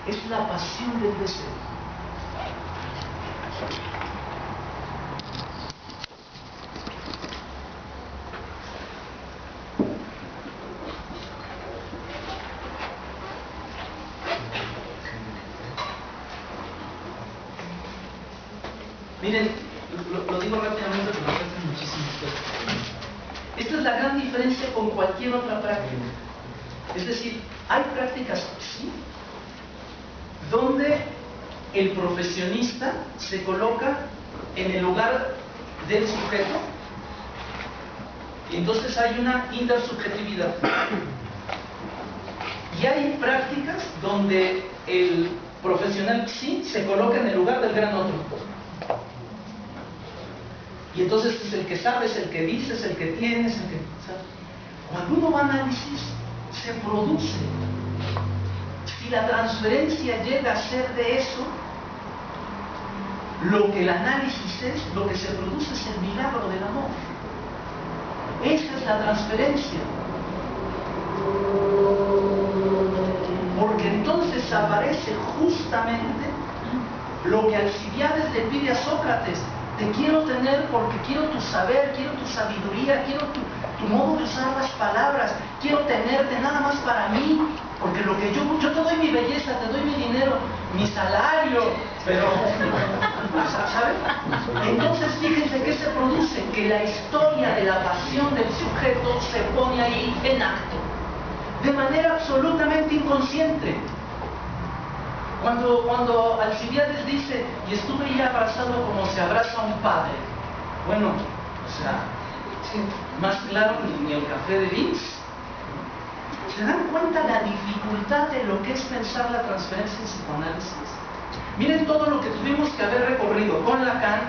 es la pasión del deseo. Miren, lo digo rápidamente porque me faltan muchísimas cosas. Esta es la gran diferencia con cualquier otra práctica. Es decir, hay prácticas, sí, donde el profesionista se coloca en el lugar del sujeto y entonces hay una intersubjetividad. Y hay prácticas donde el profesional sí se coloca en el lugar del gran otro. Y entonces es el que sabe, es el que dice, es el que tiene, es el que sabe. Cuando uno va a análisis, se produce. Si la transferencia llega a ser de eso, lo que el análisis es, lo que se produce es el milagro del amor. Esa es la transferencia. Porque entonces aparece justamente lo que Alcibiades le pide a Sócrates. Te quiero tener porque quiero tu saber, quiero tu sabiduría, quiero tu modo de usar las palabras, quiero tenerte nada más para mí, porque lo que yo te doy mi belleza, te doy mi dinero, mi salario, pero, ¿sabes? Entonces fíjense qué se produce, que la historia de la pasión del sujeto se pone ahí en acto, de manera absolutamente inconsciente. Cuando Alcibiades dice, y estuve ya abrazado como se abraza a un padre, bueno, o sea, más claro ni el café de Vince. ¿Se dan cuenta la dificultad de lo que es pensar la transferencia en psicoanálisis? Miren todo lo que tuvimos que haber recorrido con Lacan,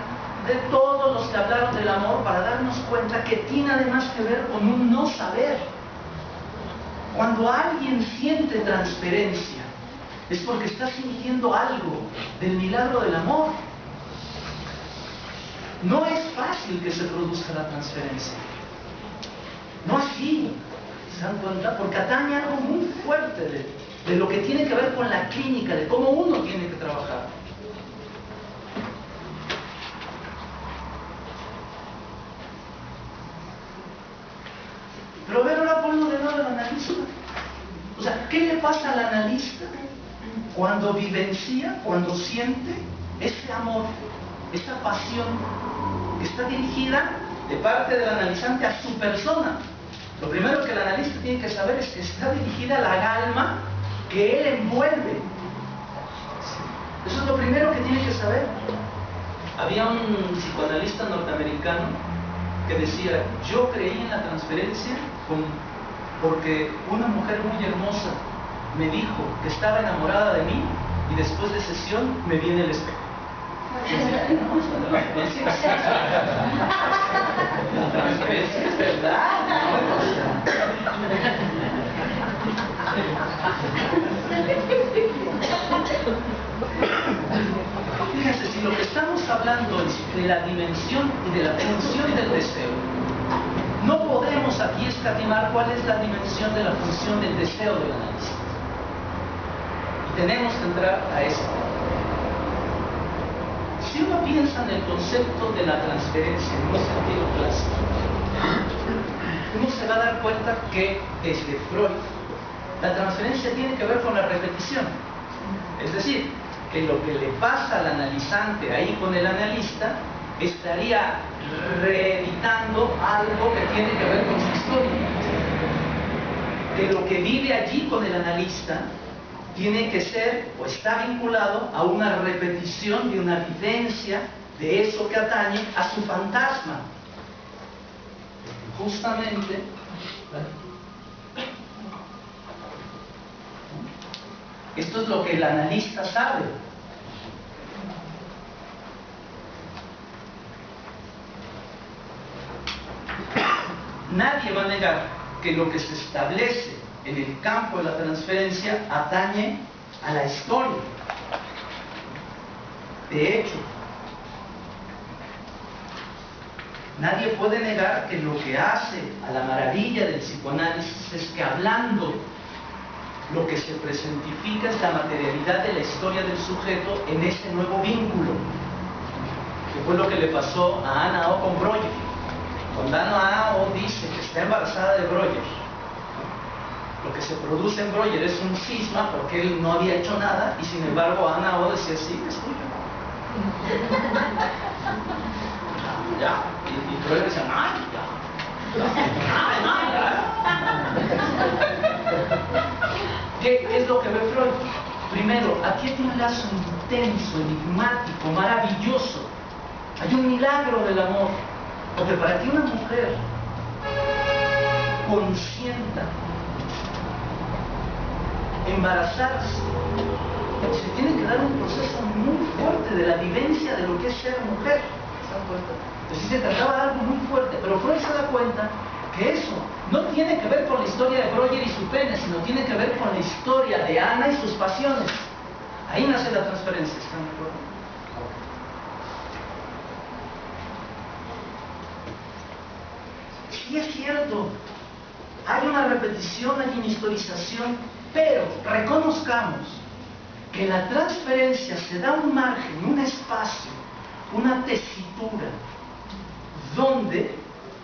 de todos los que hablaron del amor, para darnos cuenta que tiene además que ver con un no saber. Cuando alguien siente transferencia, es porque está sintiendo algo del milagro del amor. No es fácil que se produzca la transferencia. No así, ¿se dan cuenta? Porque atañe algo muy fuerte de lo que tiene que ver con la clínica, de cómo uno tiene que trabajar. Pero a ver, ahora ponlo de lado al analista. O sea, ¿qué le pasa al analista cuando vivencia, cuando siente ese amor, esa pasión que está dirigida de parte del analizante a su persona? Lo primero que el analista tiene que saber es que está dirigida a la alma que él envuelve. Eso es lo primero que tiene que saber. Había un psicoanalista norteamericano que decía, yo creí en la transferencia porque una mujer muy hermosa me dijo que estaba enamorada de mí y después de sesión me vi en el espejo. La transferencia es verdad. Fíjense, si lo que estamos hablando es de la dimensión y de la función del deseo, no podemos aquí escatimar cuál es la dimensión de la función del deseo del analista. Y tenemos que entrar a esto. Si uno piensa en el concepto de la transferencia en un sentido clásico, uno se va a dar cuenta que desde Freud la transferencia tiene que ver con la repetición. Es decir, que lo que le pasa al analizante ahí con el analista estaría reeditando algo que tiene que ver con su historia. Que lo que vive allí con el analista tiene que ser o está vinculado a una repetición de una vivencia de eso que atañe a su fantasma. Justamente, esto es lo que el analista sabe. Nadie va a negar que lo que se establece en el campo de la transferencia atañe a la historia. De hecho, nadie puede negar que lo que hace a la maravilla del psicoanálisis es que hablando lo que se presentifica es la materialidad de la historia del sujeto en ese nuevo vínculo, que fue lo que le pasó a Ana O con Breuer. Cuando Ana O dice que está embarazada de Breuer, lo que se produce en Breuer es un cisma porque él no había hecho nada, y sin embargo Ana O decía, sí, es tuyo. Ya, y Breuer decía, ay, ¿Qué es lo que ve Freud? Primero, aquí hay un lazo intenso, enigmático, maravilloso. Hay un milagro del amor. Porque para que una mujer consienta embarazarse, se tiene que dar un proceso muy fuerte de la vivencia de lo que es ser mujer. ¿Se dan cuenta? Entonces se trataba de algo muy fuerte, pero Freud se da cuenta que eso no tiene que ver con la historia de Breuer y su pene, sino tiene que ver con la historia de Ana y sus pasiones. Ahí nace la transferencia, ¿están de acuerdo? Sí es cierto, hay una repetición, hay una historización, pero reconozcamos que la transferencia se da un margen, un espacio, una tesitura, donde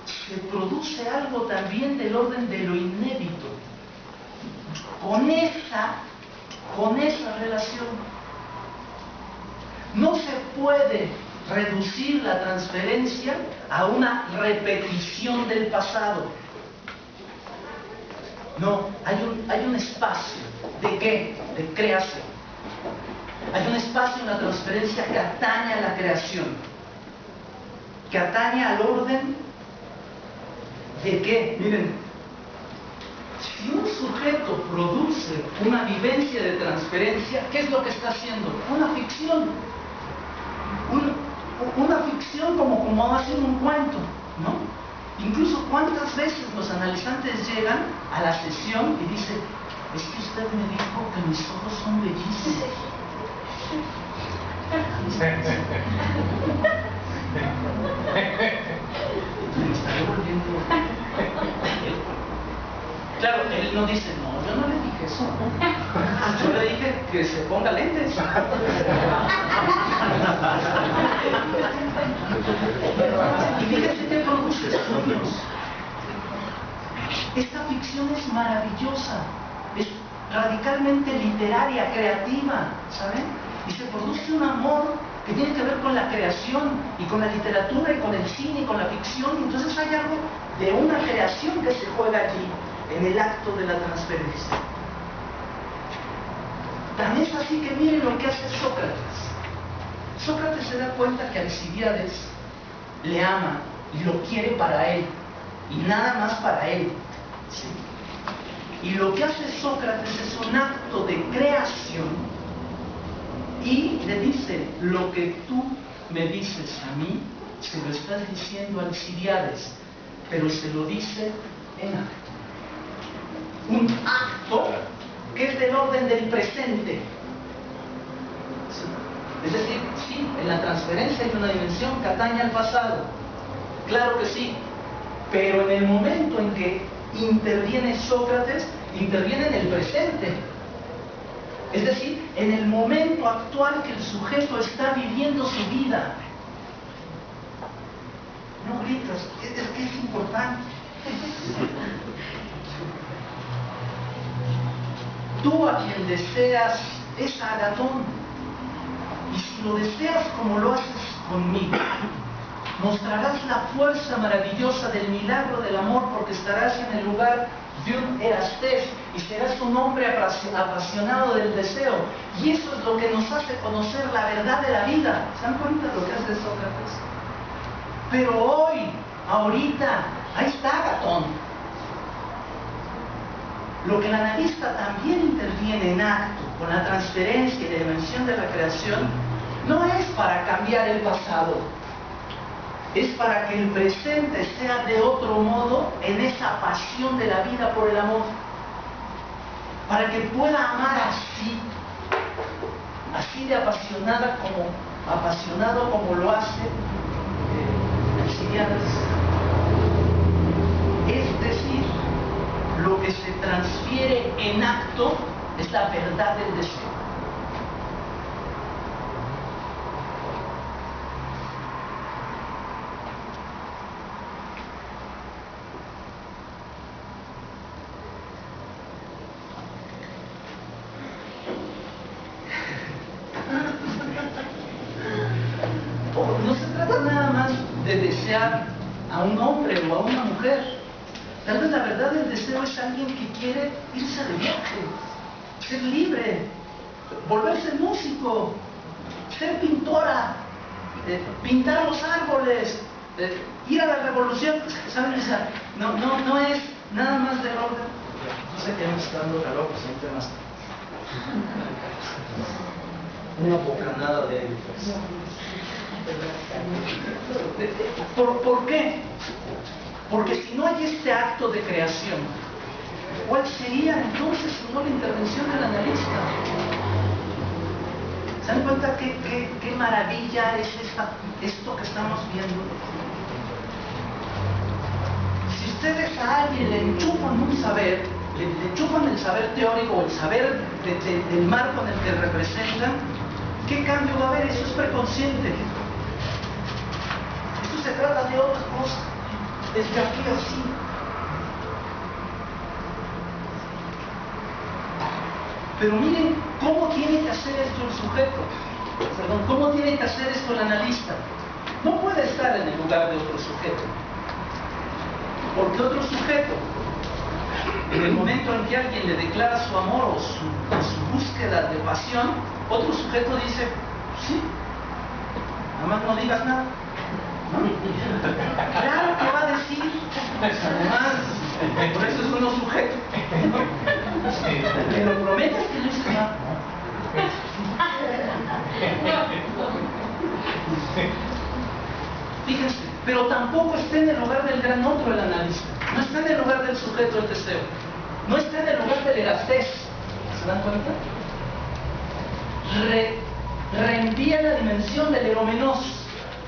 se produce algo también del orden de lo inédito, con esa relación. No se puede reducir la transferencia a una repetición del pasado. No, hay un espacio. ¿De qué? De creación. Hay un espacio en la transferencia que atañe a la creación, que atañe al orden de qué. Miren, si un sujeto produce una vivencia de transferencia, ¿qué es lo que está haciendo? Una ficción. Una ficción como hacer un cuento, ¿no? Incluso cuántas veces los analizantes llegan a la sesión y dicen, es que usted me dijo que mis ojos son bellísimos. Me estaré volviendo. Claro, él no dice, no, yo no le dije eso. Yo le dije que se ponga lentes. Y fíjense qué produce estudios. Esta ficción es maravillosa, es radicalmente literaria, creativa, ¿saben? Y se produce un amor que tiene que ver con la creación y con la literatura y con el cine y con la ficción. Y entonces hay algo de una creación que se juega allí en el acto de la transferencia. Tan es así que miren lo que hace Sócrates. Sócrates se da cuenta que Alcibíades le ama y lo quiere para él, y nada más para él, ¿sí? Y lo que hace Sócrates es un acto de creación y le dice, lo que tú me dices a mí, se lo estás diciendo a Alcibíades, pero se lo dice en acto. Un acto que es del orden del presente. ¿Sí? Es decir, sí, en la transferencia hay una dimensión que atañe al pasado. Claro que sí. Pero en el momento en que interviene Sócrates, interviene en el presente. Es decir, en el momento actual que el sujeto está viviendo su vida. No gritas, es que es importante. Tú a quien deseas es a Agatón, y si lo deseas como lo haces conmigo, mostrarás la fuerza maravillosa del milagro del amor, porque estarás en el lugar de un Erastés y serás un hombre apasionado del deseo, y eso es lo que nos hace conocer la verdad de la vida. ¿Se dan cuenta de lo que hace Sócrates? Pero hoy, ahorita, ahí está Agatón. Lo que el analista también interviene en acto, con la transferencia y la dimensión de la creación, no es para cambiar el pasado, es para que el presente sea de otro modo en esa pasión de la vida por el amor, para que pueda amar así de apasionado como lo hace Alcibíades. Es decir, lo que se transfiere en acto es la verdad del deseo. No se trata nada más de desear a un hombre o a una mujer. Tal vez la verdad del deseo es alguien que quiere irse de viaje, ser libre, volverse músico, ser pintora, pintar los árboles, ir a la revolución. ¿Saben? O sea, no es nada más del orden. Yo sé que me está dando calor, pues hay temas. Una bocanada de aire. ¿Por qué? Porque si no hay este acto de creación, ¿cuál sería entonces si no la intervención del analista? ¿Se dan cuenta qué maravilla es esto que estamos viendo? Si ustedes a alguien le enchufan un saber, le enchufan el saber teórico o el saber del marco en el que representan, ¿qué cambio va a haber? Eso es preconsciente. Esto se trata de otra cosa. Desde aquí así. Pero miren cómo tiene que hacer esto el sujeto. Perdón, cómo tiene que hacer esto el analista. No puede estar en el lugar de otro sujeto. Porque otro sujeto, en el momento en que alguien le declara su amor o su búsqueda de pasión, otro sujeto dice, sí, nada más no digas nada. ¿No? Claro que va a decir, además, por eso es uno sujeto. Pero prometes que no dices nada. Fíjense, pero tampoco está en el lugar del gran otro el analista. No está en el lugar del sujeto el deseo. No está en el lugar del erastés. ¿Se dan cuenta? Reenvía la dimensión del eromenos.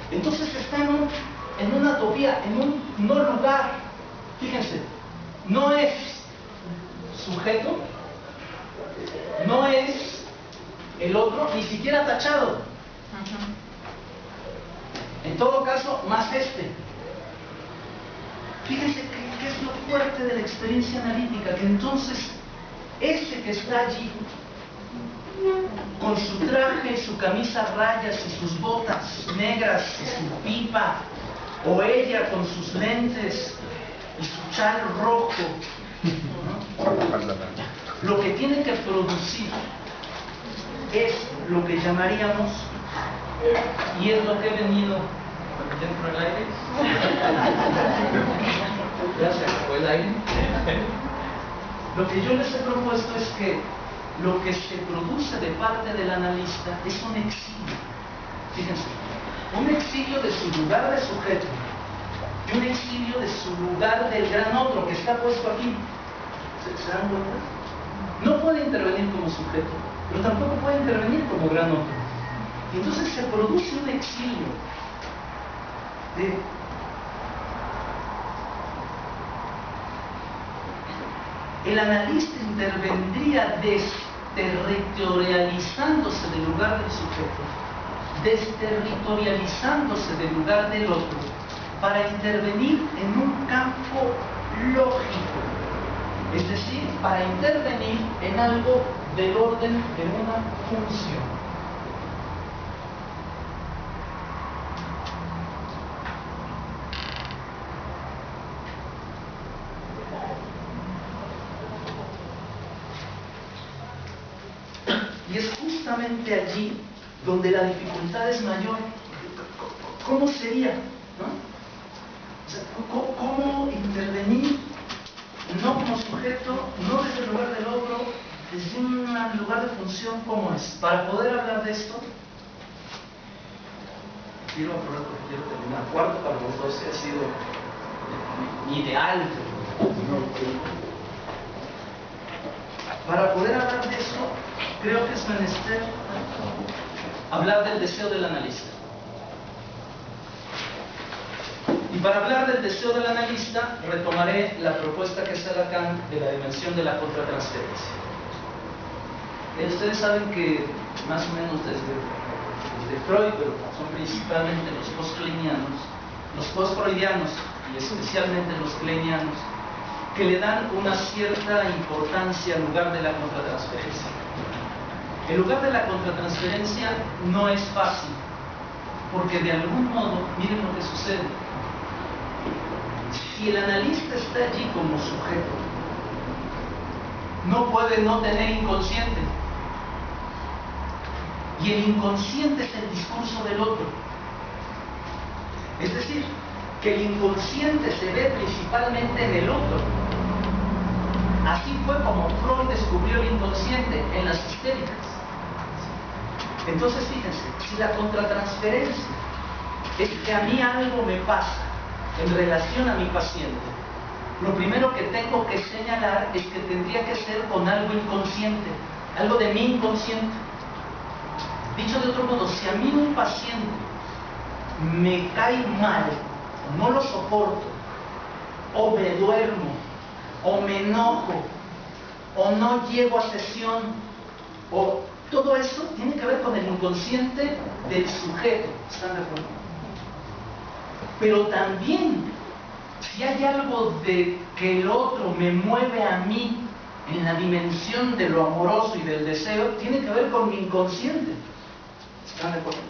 Entonces está en una utopía, en un no lugar. Fíjense, no es sujeto, no es el otro, ni siquiera tachado. En todo caso, más este. Fíjense qué es lo fuerte de la experiencia analítica, que entonces ese que está allí, con su traje, su camisa a rayas y sus botas negras y su pipa, o ella con sus lentes y su chal rojo, ¿no? Lo que tiene que producir es lo que llamaríamos, y es lo que he venido dentro del aire. Ya se acabó el aire. Lo que yo les he propuesto es que lo que se produce de parte del analista es un exilio. Fíjense, un exilio de su lugar de sujeto y un exilio de su lugar del gran otro que está puesto aquí. ¿Se dan cuenta? No puede intervenir como sujeto, pero tampoco puede intervenir como gran otro. Y entonces se produce un exilio de el analista intervendría desterritorializándose del lugar del sujeto, desterritorializándose del lugar del otro, para intervenir en un campo lógico, es decir, para intervenir en algo del orden de una función. Y es justamente allí donde la dificultad es mayor. ¿Cómo sería? ¿No? O sea, ¿cómo intervenir no como sujeto, no desde el lugar del otro, desde un lugar de función como es? Para poder hablar de esto, quiero aprovechar porque quiero terminar. Cuarto para los 12 ha sido mi ideal. Para poder hablar de eso, creo que es menester hablar del deseo del analista. Y para hablar del deseo del analista, retomaré la propuesta que hace Lacan de la dimensión de la contratransferencia. Ustedes saben que más o menos desde Freud, pero son principalmente los post-kleinianos, los post-freudianos y especialmente los kleinianos, que le dan una cierta importancia al lugar de la contratransferencia. El lugar de la contratransferencia no es fácil, porque de algún modo, miren lo que sucede. Si el analista está allí como sujeto, no puede no tener inconsciente. Y el inconsciente es el discurso del otro. Es decir, que el inconsciente se ve principalmente en el otro. Así fue como Freud descubrió el inconsciente en las histéricas. Entonces fíjense, si la contratransferencia es que a mí algo me pasa en relación a mi paciente, lo primero que tengo que señalar es que tendría que ser con algo inconsciente, algo de mi inconsciente. Dicho de otro modo, si a mí un paciente me cae mal, o no lo soporto, o me duermo, o me enojo, o no llego a sesión, o todo eso tiene que ver con el inconsciente del sujeto. ¿Están de acuerdo? Pero también, si hay algo de que el otro me mueve a mí en la dimensión de lo amoroso y del deseo, tiene que ver con mi inconsciente. ¿Están de acuerdo?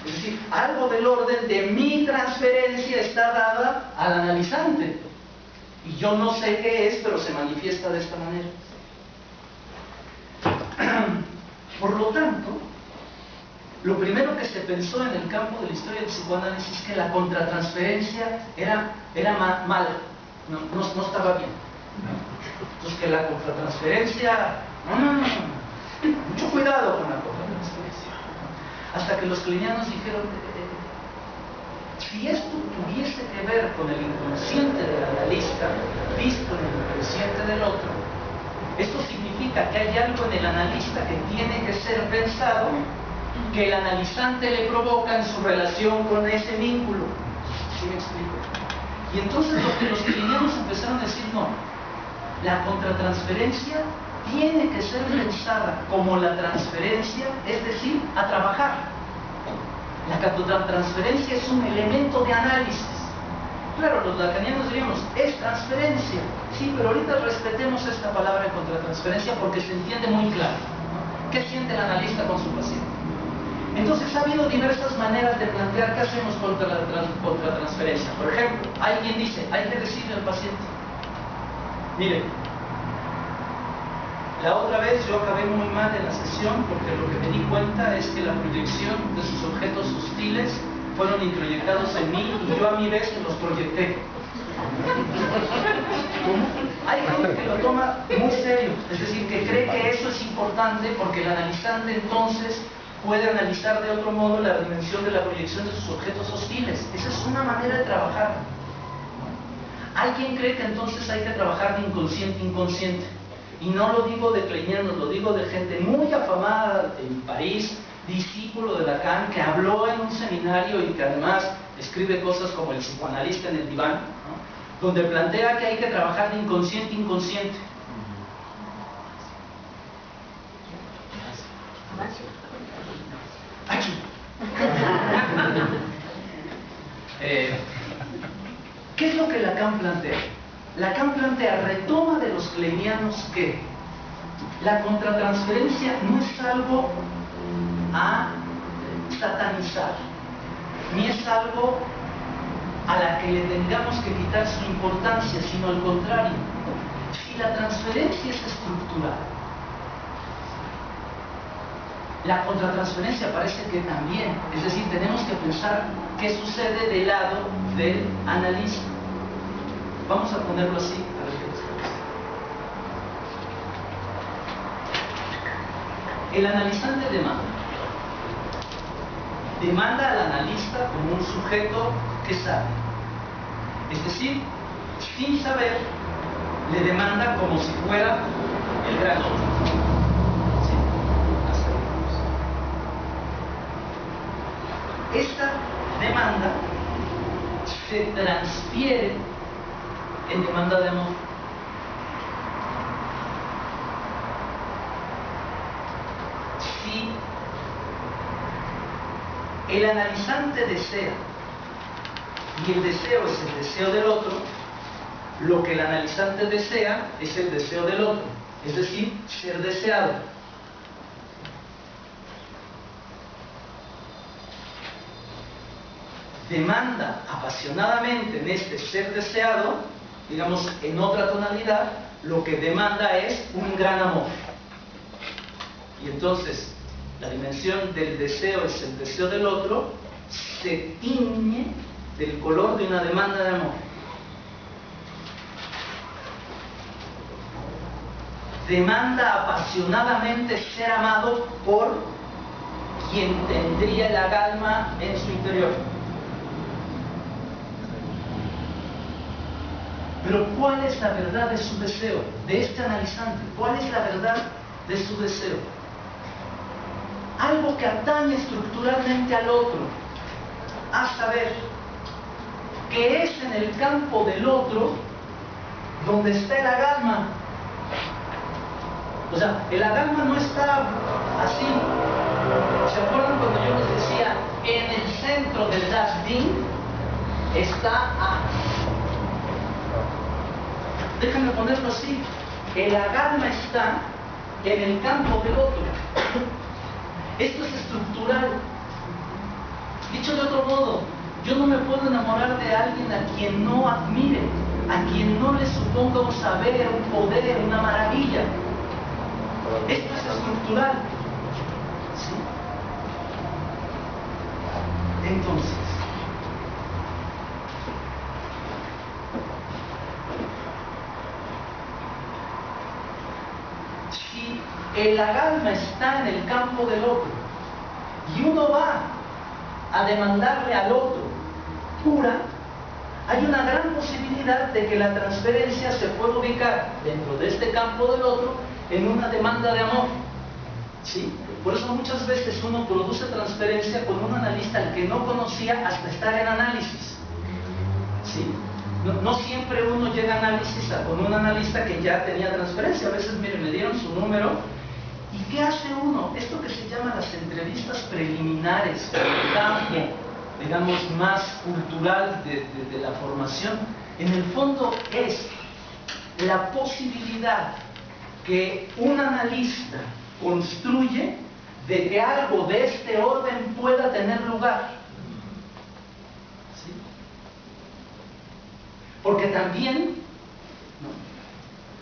Es decir, algo del orden de mi transferencia está dada al analizante. Y yo no sé qué es, pero se manifiesta de esta manera. Por lo tanto, lo primero que se pensó en el campo de la historia del psicoanálisis es que la contratransferencia era mala, no estaba bien. Entonces que la contratransferencia, mucho cuidado con la contratransferencia. Hasta que los kleinianos dijeron, si esto tuviese que ver con el inconsciente del analista, visto en el inconsciente del otro, esto significa que hay algo en el analista que tiene que ser pensado, que el analizante le provoca en su relación con ese vínculo. ¿Sí me explico? Y entonces lo que los kleinianos empezaron a decir, no, la contratransferencia tiene que ser pensada como la transferencia, es decir, a trabajar. La contratransferencia es un elemento de análisis. Claro, los lacanianos diríamos, es transferencia. Sí, pero ahorita respetemos esta palabra de contratransferencia porque se entiende muy claro, ¿no? ¿Qué siente el analista con su paciente? Entonces ha habido diversas maneras de plantear qué hacemos contra la contratransferencia. Por ejemplo, hay quien dice, hay que decirle al paciente, miren, la otra vez yo acabé muy mal en la sesión porque lo que me di cuenta es que la proyección de sus objetos hostiles fueron introyectados en mí y yo a mi vez los proyecté. Hay gente que lo toma muy serio, es decir, que cree que eso es importante porque el analizante entonces puede analizar de otro modo la dimensión de la proyección de sus objetos hostiles. Esa es una manera de trabajar. Hay quien cree que entonces hay que trabajar de inconsciente a inconsciente. Y no lo digo de kleinianos, lo digo de gente muy afamada en París, discípulo de Lacan, que habló en un seminario y que además escribe cosas como El psicoanalista en el diván, ¿no? Donde plantea que hay que trabajar de inconsciente a inconsciente. Aquí. ¿Qué es lo que Lacan plantea? Lacan plantea, retoma de los kleinianos que la contratransferencia no es algo a satanizar, ni es algo a la que le tengamos que quitar su importancia, sino al contrario. Si la transferencia es estructural, la contratransferencia parece que también, es decir, tenemos que pensar qué sucede del lado del analista. Vamos a ponerlo así, a ver qué les parece. El analizante demanda al analista como un sujeto que sabe. Es decir, sin saber, le demanda como si fuera el gran otro. Esta demanda se transfiere en demanda de amor. el analizante desea y el deseo es el deseo del otro, lo que el analizante desea es el deseo del otro, es decir, ser deseado. Demanda apasionadamente en este ser deseado, digamos en otra tonalidad, lo que demanda es un gran amor. Y entonces, la dimensión del deseo es el deseo del otro, se tiñe del color de una demanda de amor. Demanda apasionadamente ser amado por quien tendría el agalma en su interior. Pero ¿cuál es la verdad de su deseo? De este analizante, ¿cuál es la verdad de su deseo? Algo que atañe estructuralmente al otro, a saber, que es en el campo del otro donde está el agalma. O sea, el agalma no está así. ¿Se acuerdan cuando yo les decía, en el centro del dashbin está A? Déjame ponerlo así. El agalma está en el campo del otro. Esto es estructural. Dicho de otro modo, yo no me puedo enamorar de alguien a quien no admire, a quien no le suponga un saber, un poder, una maravilla. Esto es estructural. ¿Sí? Entonces, si el agalma está en el campo del otro y uno va a demandarle al otro cura, hay una gran posibilidad de que la transferencia se pueda ubicar dentro de este campo del otro en una demanda de amor. ¿Sí? Por eso muchas veces uno produce transferencia con un analista al que no conocía hasta estar en análisis. ¿Sí? No siempre uno llega a análisis con un analista que ya tenía transferencia. A veces, mire, me dieron su número. ¿Y qué hace uno? Esto que se llama las entrevistas preliminares, el campo, digamos, más cultural de la formación, en el fondo es la posibilidad que un analista construye de que algo de este orden pueda tener lugar. ¿Sí? Porque también,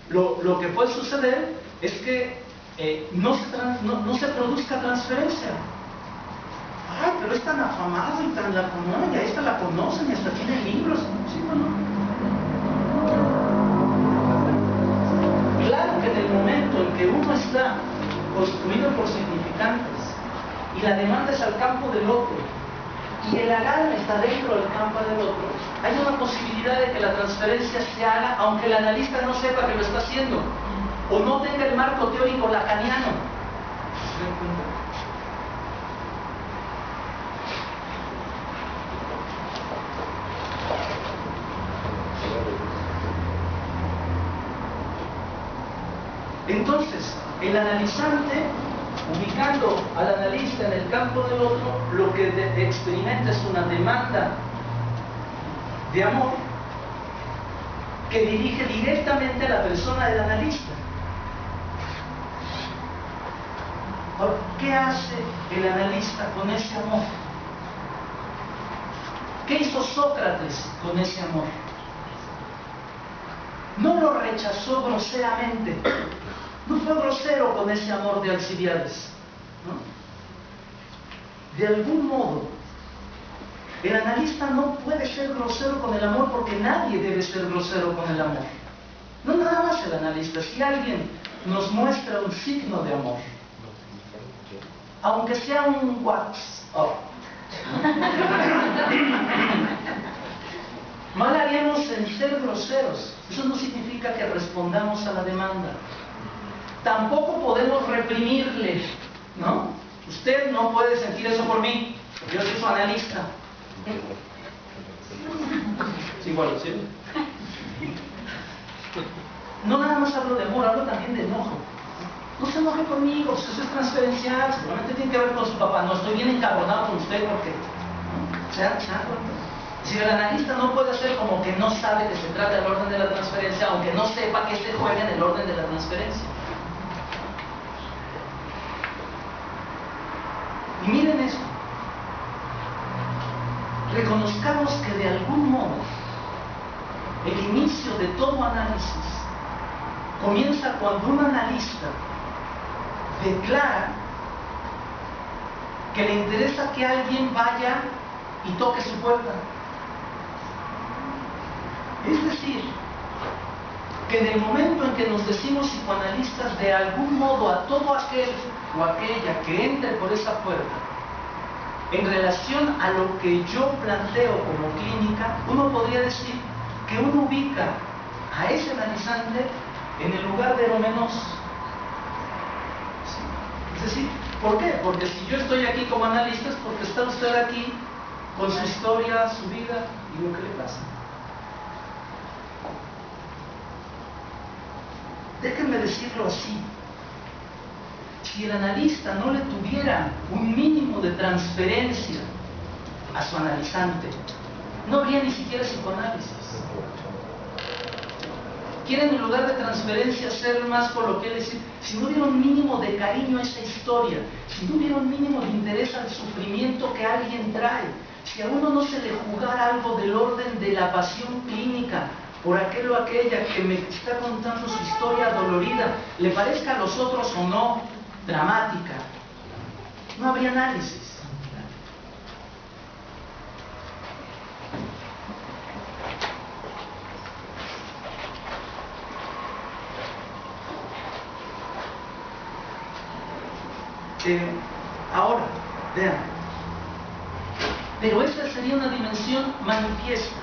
¿no?, lo que puede suceder es que no se produzca transferencia. Ay, pero es tan afamado y tan la conocen, y a esta la conocen y hasta tiene libros. ¿Sí o no? Claro que en el momento en que uno está construido por significantes y la demanda es al campo del otro y el agalma está dentro del campo del otro, hay una posibilidad de que la transferencia se haga aunque el analista no sepa que lo está haciendo o no tenga el marco teórico lacaniano. ¿Se dan cuenta? Entonces, el analizante, ubicando al analista en el campo del otro, lo que experimenta es una demanda de amor que dirige directamente a la persona del analista. Ahora, ¿qué hace el analista con ese amor? ¿Qué hizo Sócrates con ese amor? No lo rechazó groseramente. No fue grosero con ese amor de Alcibiades, ¿no? De algún modo, el analista no puede ser grosero con el amor porque nadie debe ser grosero con el amor. No nada más el analista. Si alguien nos muestra un signo de amor, aunque sea un WhatsApp, mal haríamos en ser groseros. Eso no significa que respondamos a la demanda. Tampoco podemos reprimirle, ¿no? Usted no puede sentir eso por mí, porque yo soy su analista. Es igual, ¿sí? No nada más hablo de amor, hablo también de enojo. no se enoje conmigo, pues eso es transferencial, seguramente tiene que ver con su papá. No estoy bien encabronado con usted porque, ¿no? ¿Se dan cuenta? Si el analista no puede hacer como que no sabe que se trata del orden de la transferencia, aunque no sepa que se juega en el orden de la transferencia. Y miren esto. Reconozcamos que de algún modo el inicio de todo análisis comienza cuando un analista declara que le interesa que alguien vaya y toque su puerta. Es decir, que en el momento en que nos decimos psicoanalistas, de algún modo a todo aquel o aquella que entre por esa puerta, en relación a lo que yo planteo como clínica, uno podría decir que uno ubica a ese analizante en el lugar de lo menos. ¿Sí? Es decir, ¿por qué? Porque si yo estoy aquí como analista es porque está usted aquí con su historia, su vida y lo que le pasa. Déjenme decirlo así. Si el analista no le tuviera un mínimo de transferencia a su analizante, no habría ni siquiera psicoanálisis. Quieren en lugar de transferencia ser más coloquial, decir, si no hubiera un mínimo de cariño a esa historia, si no hubiera un mínimo de interés al sufrimiento que alguien trae, si a uno no se le jugara algo del orden de la pasión clínica por aquel o aquella que me está contando su historia dolorida, le parezca a los otros o no dramática, no habría análisis. Ahora, vean, pero esta sería una dimensión manifiesta.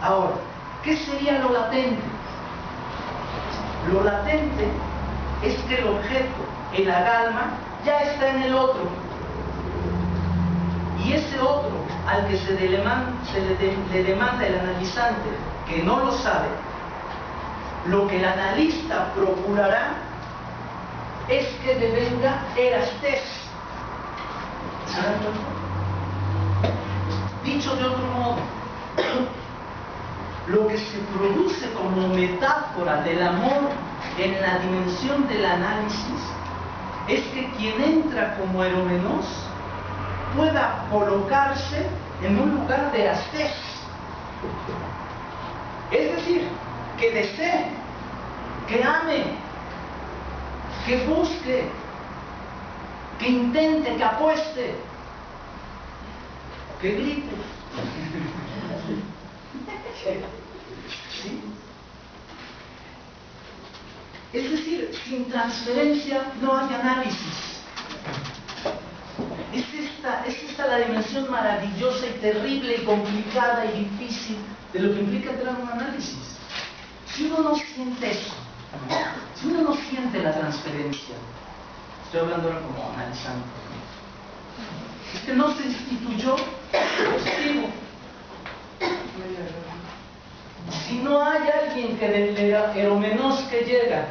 Ahora, ¿qué sería lo latente? Lo latente es que el objeto, el agalma, ya está en el otro. Y ese otro, al que se le demanda el analizante, que no lo sabe, lo que el analista procurará es que devenga erastés. ¿Se dan cuenta? Dicho de otro modo, lo que se produce como metáfora del amor en la dimensión del análisis es que quien entra como eromenos pueda colocarse en un lugar de erastés. Es decir, que desee, que ame, que busque, que intente, que apueste, que grite. ¿Sí? Es decir, sin transferencia no hay análisis. Es esta la dimensión maravillosa y terrible y complicada y difícil de lo que implica entrar en un análisis. Si uno no siente eso, si uno no siente la transferencia, estoy hablando ahora como analizando, es que no se instituyó positivo. Si no hay alguien que del eromenos que llega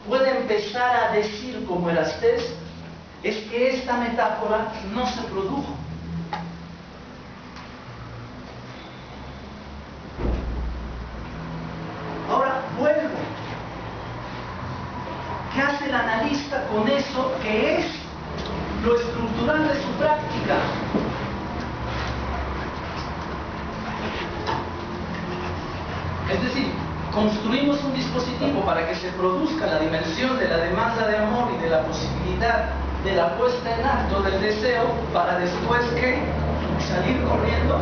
pueda empezar a decir como Erastés, es que esta metáfora no se produjo. Ahora vuelvo. ¿Qué hace el analista con eso que es lo estructural de su práctica? Es decir, construimos un dispositivo para que se produzca la dimensión de la demanda de amor y de la posibilidad de la puesta en acto del deseo, para después que salir corriendo.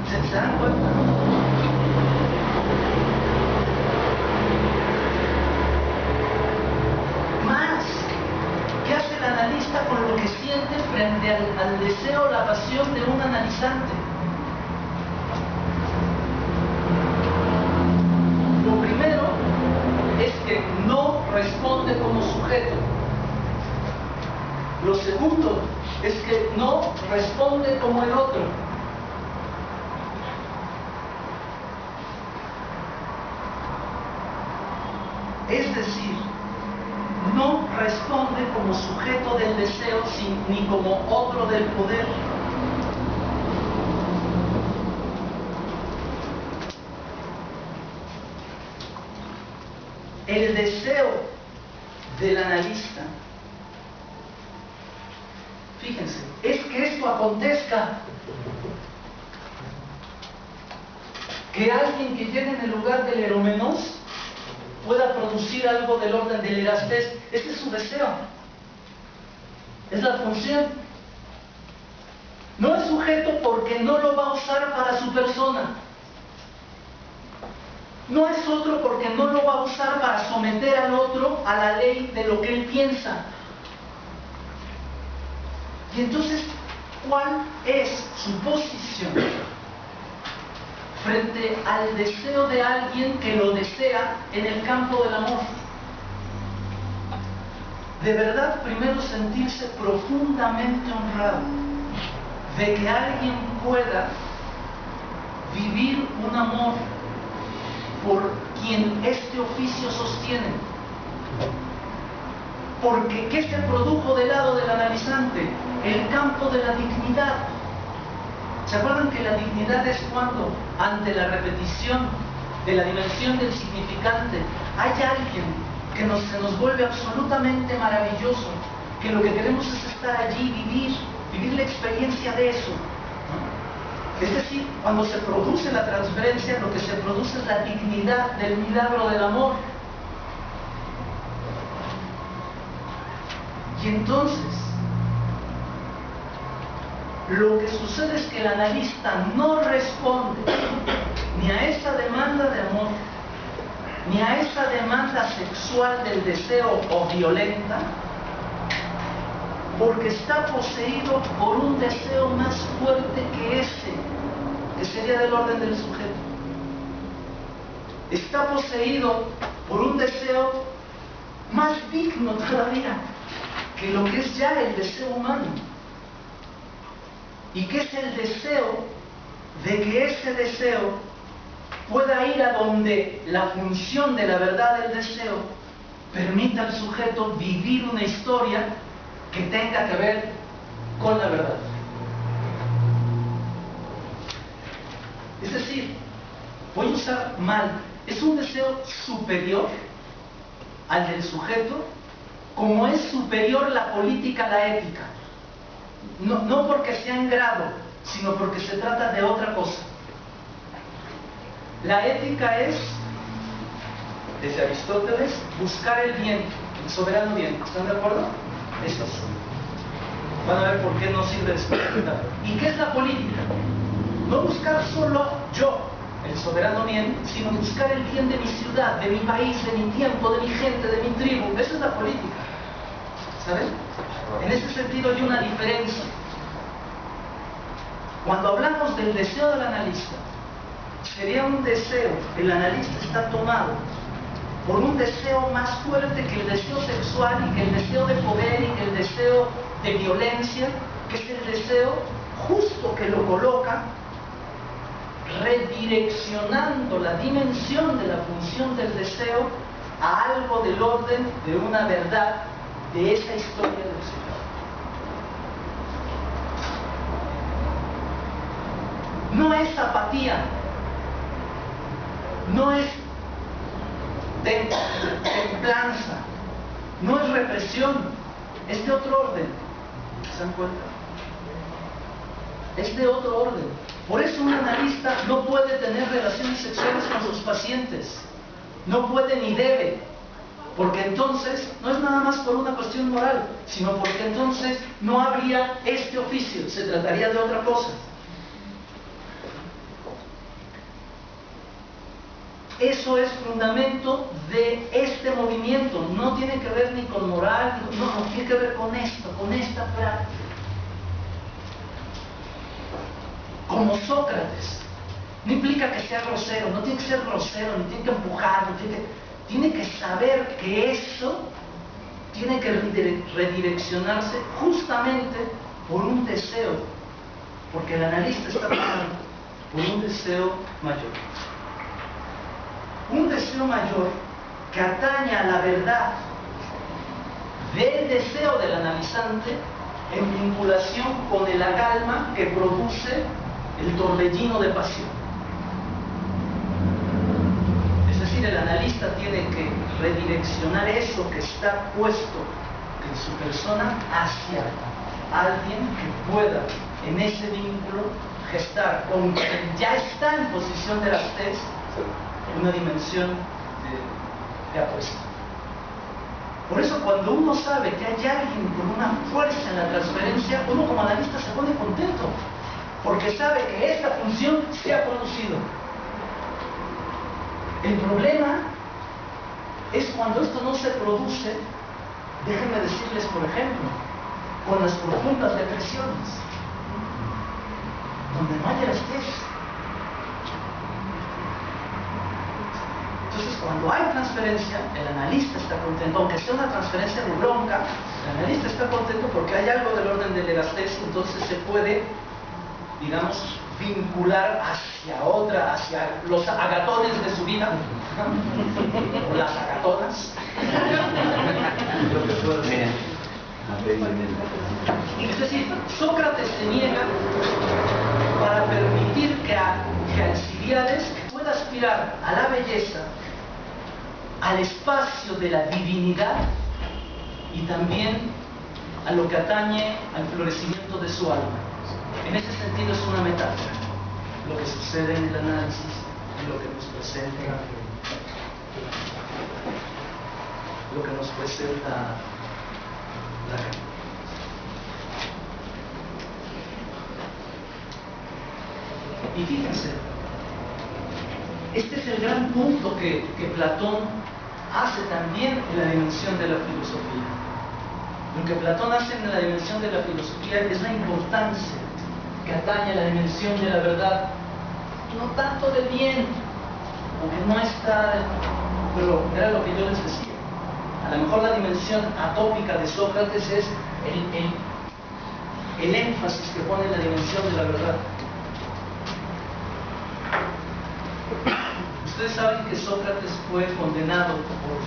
¿Se dan cuenta? Más, ¿qué hace el analista con lo que siente frente al deseo o la pasión de un analizante? Lo primero es que no responde como sujeto. Lo segundo es que no responde como el otro. Es decir, no responde como sujeto del deseo ni como otro del poder. El deseo del analista, fíjense, es que esto acontezca. Que alguien que llegue en el lugar del eromenos pueda producir algo del orden del erastés. Este es su deseo. Es la función. No es sujeto porque no lo va a usar para su persona. No es otro porque no lo va a usar para someter al otro a la ley de lo que él piensa. Y entonces, ¿cuál es su posición frente al deseo de alguien que lo desea en el campo del amor? De verdad, primero sentirse profundamente honrado de que alguien pueda vivir un amor por quien este oficio sostiene. Porque ¿qué se produjo del lado del analizante? El campo de la dignidad. ¿Se acuerdan que la dignidad es cuando, ante la repetición de la dimensión del significante, hay alguien que se nos vuelve absolutamente maravilloso, que lo que queremos es estar allí, vivir la experiencia de eso, ¿no? Es decir, cuando se produce la transferencia, lo que se produce es la dignidad del milagro del amor. Y entonces, lo que sucede es que el analista no responde ni a esa demanda de amor, ni a esa demanda sexual del deseo o violenta, porque está poseído por un deseo más fuerte que ese, que sería del orden del sujeto. Está poseído por un deseo más digno todavía que lo que es ya el deseo humano, y que es el deseo de que ese deseo pueda ir a donde la función de la verdad del deseo permita al sujeto vivir una historia que tenga que ver con la verdad. Es decir, voy a usar mal, es un deseo superior al del sujeto, como es superior la política a la ética. No porque sea en grado, sino porque se trata de otra cosa. La ética es, desde Aristóteles, buscar el bien, el soberano bien. ¿Están de acuerdo? Eso es. Van a ver por qué no sirve después. ¿Y qué es la política? No buscar solo yo, el soberano bien, sino buscar el bien de mi ciudad, de mi país, de mi tiempo, de mi gente, de mi tribu. Esa es la política. ¿Saben? En ese sentido hay una diferencia. Cuando hablamos del deseo del analista, sería un deseo, el analista está tomado por un deseo más fuerte que el deseo sexual y que el deseo de poder y que el deseo de violencia, que es el deseo justo que lo coloca redireccionando la dimensión de la función del deseo a algo del orden de una verdad de esa historia del sujeto. No es apatía, no es templanza, no es represión, es de otro orden. ¿Se dan cuenta? Es de otro orden. Por eso un analista no puede tener relaciones sexuales con sus pacientes, no puede ni debe, porque entonces no es nada más por una cuestión moral, sino porque entonces no habría este oficio, se trataría de otra cosa. Eso es fundamento de este movimiento, no tiene que ver ni con moral, no tiene que ver con esto, con esta práctica. Como Sócrates, no implica que sea grosero, no tiene que ser grosero, ni tiene que empujar, tiene que saber que eso tiene que redireccionarse justamente por un deseo, porque el analista está hablando por un deseo mayor. Un deseo mayor que atañe a la verdad del deseo del analizante en vinculación con el agalma que produce el torbellino de pasión. Es decir, el analista tiene que redireccionar eso que está puesto en su persona hacia alguien que pueda en ese vínculo gestar con quien ya está en posición de las test una dimensión de apuesta. Por eso cuando uno sabe que hay alguien con una fuerza en la transferencia, uno como analista se pone contento, porque sabe que esta función se ha producido. El problema es cuando esto no se produce, déjenme decirles por ejemplo, con las profundas depresiones, donde no hay estrés. Entonces, cuando hay transferencia, el analista está contento, aunque sea una transferencia de bronca, el analista está contento porque hay algo del orden del elastés, entonces se puede, digamos, vincular hacia los agatones de su vida, o las agatonas. Es decir, Sócrates se niega para permitir que Alcibíades pueda aspirar a la belleza, al espacio de la divinidad y también a lo que atañe al florecimiento de su alma. En ese sentido es una metáfora lo que sucede en el análisis y lo que nos presenta la realidad. Y fíjense, este es el gran punto que Platón hace también en la dimensión de la filosofía. Lo que Platón hace en la dimensión de la filosofía es la importancia que atañe a la dimensión de la verdad, no tanto del bien, porque no está, pero era lo que yo les decía. A lo mejor la dimensión atópica de Sócrates es el énfasis que pone en la dimensión de la verdad. Ustedes saben que Sócrates fue condenado por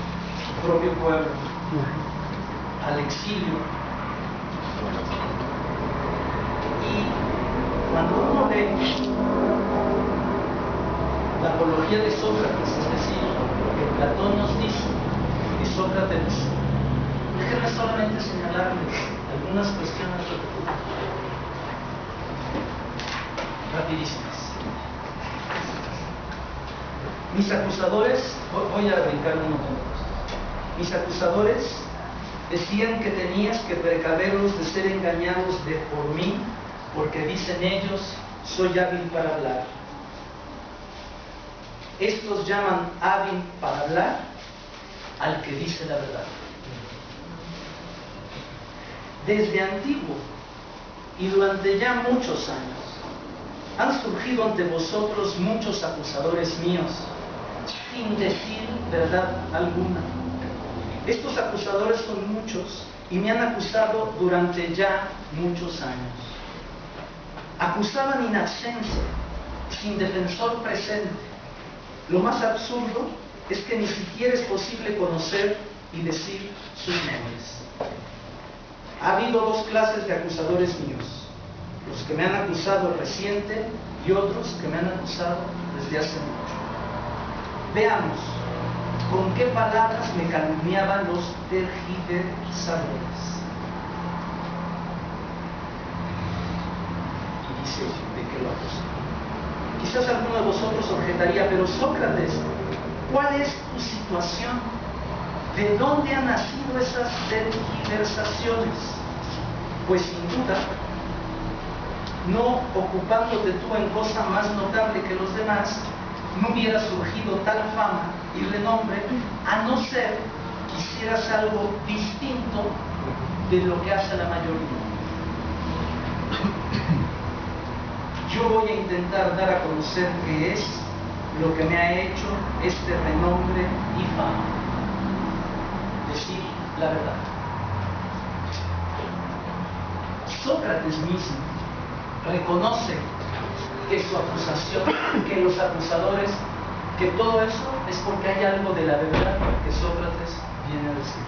su propio pueblo al exilio. Y cuando uno lee la apología de Sócrates, es decir, lo que Platón nos dice, y Sócrates dice, déjenme solamente señalarles algunas cuestiones rapidísimas. Mis acusadores, voy a brincar un montón de cosas. Mis acusadores decían que tenías que precaverlos de ser engañados por mí, porque dicen ellos, soy hábil para hablar. Estos llaman hábil para hablar al que dice la verdad. Desde antiguo y durante ya muchos años han surgido ante vosotros muchos acusadores míos, sin decir verdad alguna. Estos acusadores son muchos y me han acusado durante ya muchos años. Acusaban in absentia, sin defensor presente. Lo más absurdo es que ni siquiera es posible conocer y decir sus nombres. Ha habido dos clases de acusadores míos: los que me han acusado reciente y otros que me han acusado desde hace mucho. Veamos con qué palabras me calumniaban los tergiversadores. Y dice de qué lo acusan. Quizás alguno de vosotros objetaría, pero Sócrates, ¿cuál es tu situación? ¿De dónde han nacido esas tergiversaciones? Pues sin duda, no ocupándote tú en cosa más notable que los demás, no hubiera surgido tal fama y renombre, a no ser que hicieras algo distinto de lo que hace la mayoría. Yo voy a intentar dar a conocer qué es lo que me ha hecho este renombre y fama: decir la verdad. Sócrates mismo reconoce que su acusación, que los acusadores, que todo eso es porque hay hay algo de la verdad que Sócrates viene a decir.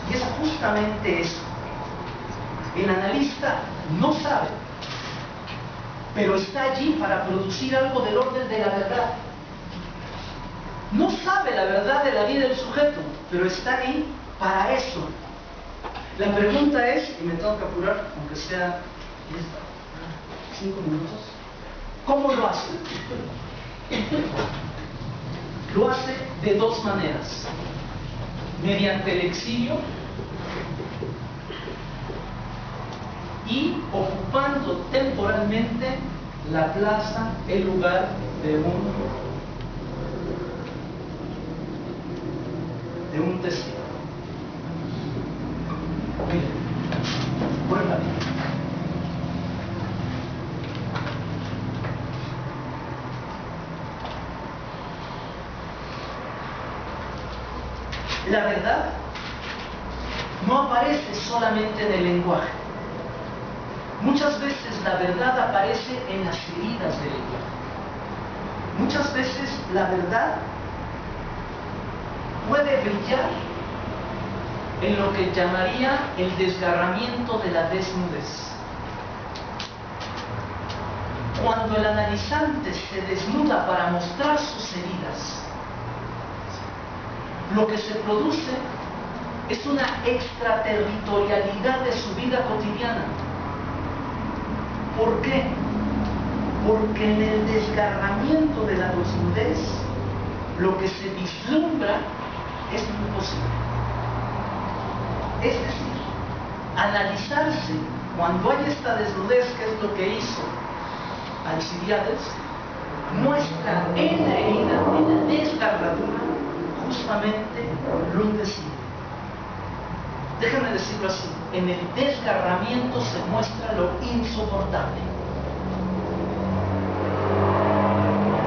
Y es justamente eso. El analista no sabe, pero está allí para producir algo del orden de la verdad. No sabe la verdad de la vida del sujeto, pero está ahí para eso. La pregunta es, y me tengo que apurar, aunque sea 5 minutos, ¿cómo lo hace? Lo hace de dos maneras: mediante el exilio y ocupando temporalmente la plaza, el lugar de un testigo. Miren, prueba bien. La verdad no aparece solamente en el lenguaje. Muchas veces la verdad aparece en las heridas del lenguaje. Muchas veces la verdad puede brillar en lo que llamaría el desgarramiento de la desnudez. Cuando el analizante se desnuda para mostrar sus heridas, lo que se produce es una extraterritorialidad de su vida cotidiana. ¿Por qué? Porque en el desgarramiento de la desnudez, lo que se vislumbra es imposible. Es decir, analizarse cuando hay esta desnudez, que es lo que hizo Alcibiades, muestra en la herida, en la desgarradura, justamente lo indecible. Déjenme decirlo así: en el desgarramiento se muestra lo insoportable.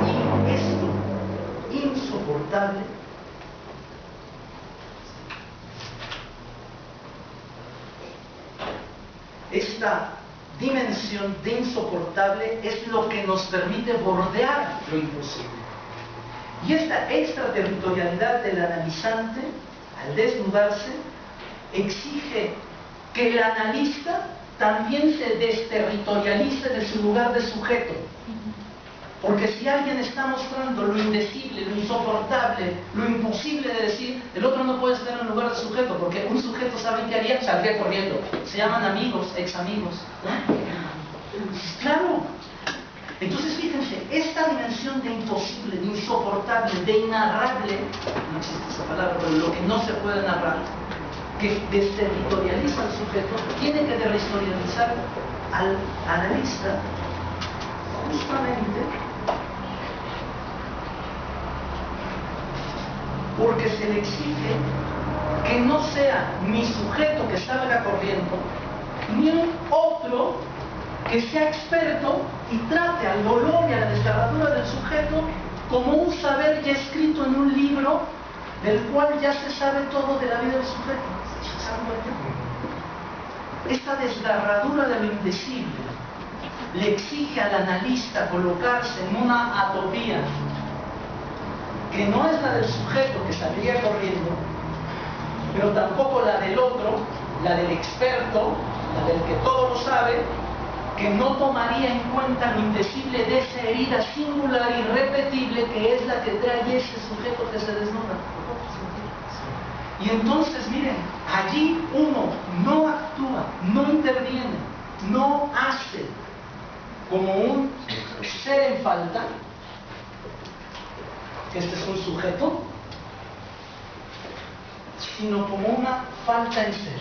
Y esto insoportable esta dimensión de insoportable es lo que nos permite bordear lo imposible. Y esta extraterritorialidad del analizante, al desnudarse, exige que el analista también se desterritorialice de su lugar de sujeto. Porque si alguien está mostrando lo indecible, lo insoportable, lo imposible de decir, el otro no puede estar en lugar de sujeto, porque un sujeto, ¿sabe qué haría? Saldría corriendo. Se llaman amigos, ex amigos. Claro. Entonces fíjense, esta dimensión de imposible, de insoportable, de inarrable, no existe esa palabra, pero lo que no se puede narrar, que desterritorializa al sujeto, tiene que desterritorializar al analista justamente porque se le exige que no sea mi sujeto que salga corriendo, ni un otro que sea experto y trate al dolor y a la desgarradura del sujeto como un saber ya escrito en un libro del cual ya se sabe todo de la vida del sujeto. Esta desgarradura de lo indecible le exige al analista colocarse en una atopía que no es la del sujeto que saldría corriendo, pero tampoco la del otro, la del experto, la del que todo lo sabe, que no tomaría en cuenta lo indecible de esa herida singular y irrepetible que es la que trae ese sujeto que se desnuda. Y entonces, miren, allí uno no actúa, no interviene, no hace como un ser en falta, que este es un sujeto, sino como una falta en ser.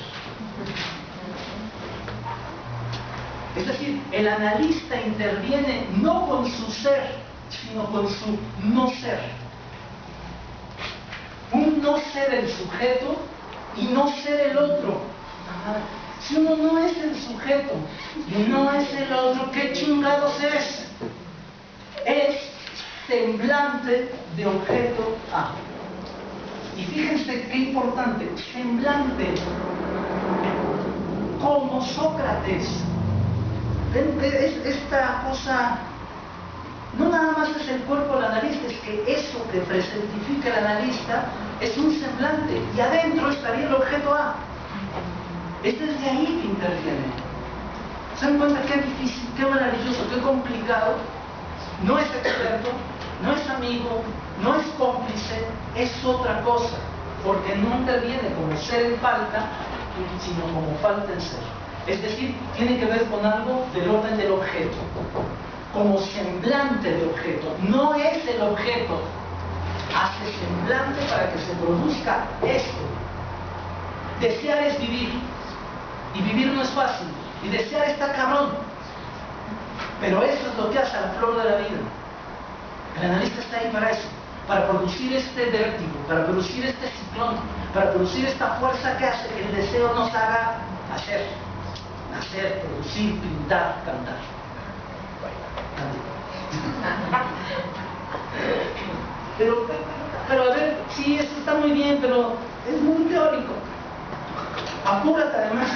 Es decir, el analista interviene no con su ser, sino con su no ser. Un no ser el sujeto y no ser el otro. Si uno no es el sujeto y no es el otro, ¿qué chingados es? Es semblante de objeto A. Y fíjense qué importante, semblante, como Sócrates. Es esta cosa no nada más es el cuerpo del analista, es que eso que presentifica el analista es un semblante, y adentro estaría el objeto A. Es desde ahí que interviene. ¿Se dan cuenta qué difícil, qué maravilloso, qué complicado? No es experto, no es amigo, no es cómplice, es otra cosa, porque no interviene como ser en falta, sino como falta en ser. Es decir, tiene que ver con algo del orden del objeto, como semblante de objeto. No es el objeto, hace semblante para que se produzca esto. Desear es vivir, y vivir no es fácil, y desear está cabrón, pero eso es lo que hace a la flor de la vida. El analista está ahí para eso, para producir este vértigo, para producir este ciclón, para producir esta fuerza que hace que el deseo nos haga hacer, nacer, producir, pintar, cantar. Pero a ver, sí, eso está muy bien, pero es muy teórico. Apúrate además.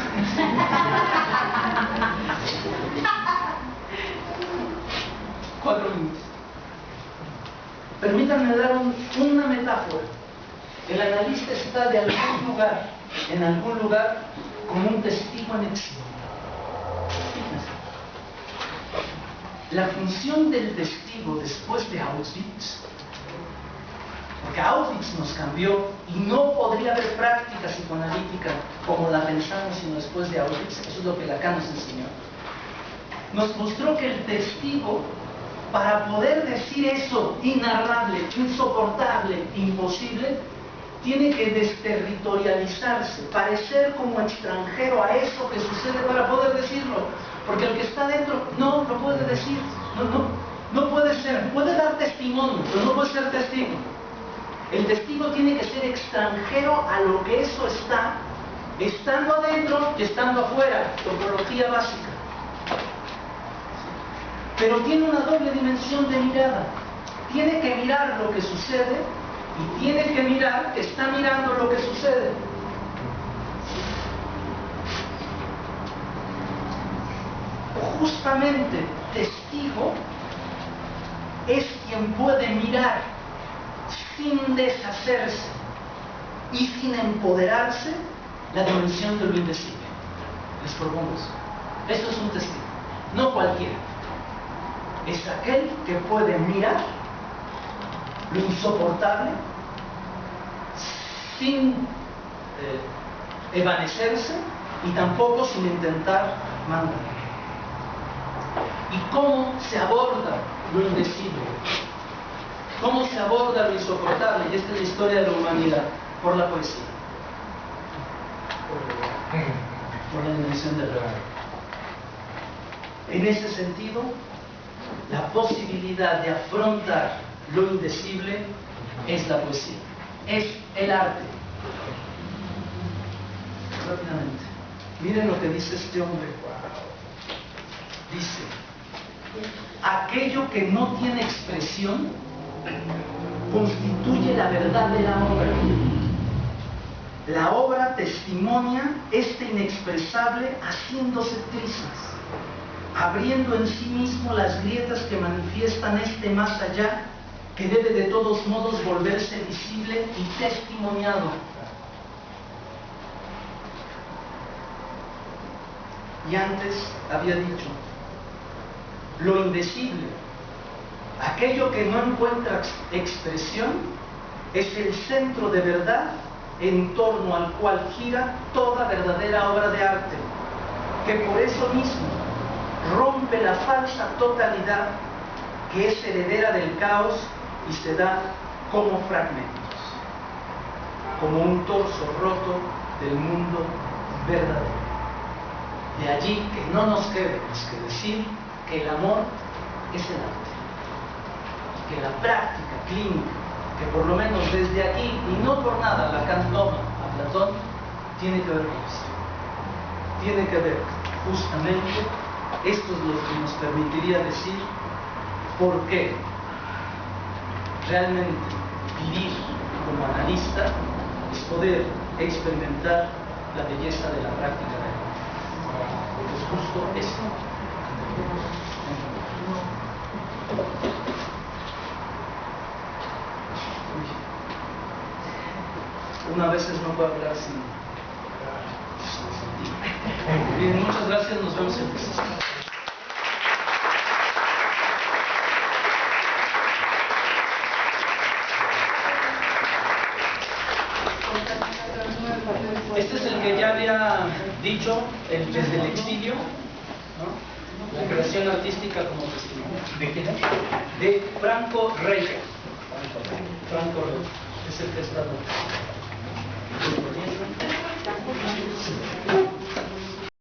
4 minutos. Permítanme dar una metáfora. El analista está de algún lugar, en algún lugar, como un testigo en exilio. Fíjense. La función del testigo después de Auschwitz, porque Auschwitz nos cambió y no podría haber práctica psicoanalítica como la pensamos sino después de Auschwitz, eso es lo que Lacan nos enseñó. Nos mostró que el testigo, para poder decir eso inarrable, insoportable, imposible, tiene que desterritorializarse, parecer como extranjero a eso que sucede para poder decirlo, porque el que está dentro no lo puede decir, no puede ser, puede dar testimonio, pero no puede ser testigo. El testigo tiene que ser extranjero a lo que eso está, estando adentro y estando afuera, topología básica. Pero tiene una doble dimensión de mirada. Tiene que mirar lo que sucede y tiene que mirar que está mirando lo que sucede. Justamente, testigo es quien puede mirar sin deshacerse y sin empoderarse la dimensión de lo indecible. Les propongo eso. Eso es un testigo, no cualquiera. Es aquel que puede mirar lo insoportable sin evanecerse y tampoco sin intentar mandar. ¿Y cómo se aborda lo indecible? ¿Cómo se aborda lo insoportable? Y esta es la historia de la humanidad, por la poesía, por la dimensión del regalo. En ese sentido, la posibilidad de afrontar lo indecible es la poesía, es el arte. Rápidamente, miren lo que dice este hombre. Dice: aquello que no tiene expresión constituye la verdad de la obra. La obra testimonia este inexpresable haciéndose trizas, abriendo en sí mismo las grietas que manifiestan este más allá, que debe de todos modos volverse visible y testimoniado. Y antes había dicho, lo indecible, aquello que no encuentra expresión, es el centro de verdad en torno al cual gira toda verdadera obra de arte, que por eso mismo rompe la falsa totalidad que es heredera del caos y se da como fragmentos, como un torso roto del mundo verdadero. De allí que no nos quede más que decir que el amor es el arte, y que la práctica clínica, que por lo menos desde aquí, y no por nada Lacan toma a Platón, tiene que ver con esto. Tiene que ver justamente, esto es lo que nos permitiría decir por qué realmente vivir como analista es poder experimentar la belleza de la práctica de la porque es justo esto. Una vez no puede hablar sin... Bien, muchas gracias, nos vemos en el... Este es el que ya había dicho desde el exilio, ¿no? La creación artística como testimonio. ¿De quién es? De Franco Reyes. Franco Reyes. Es el que está...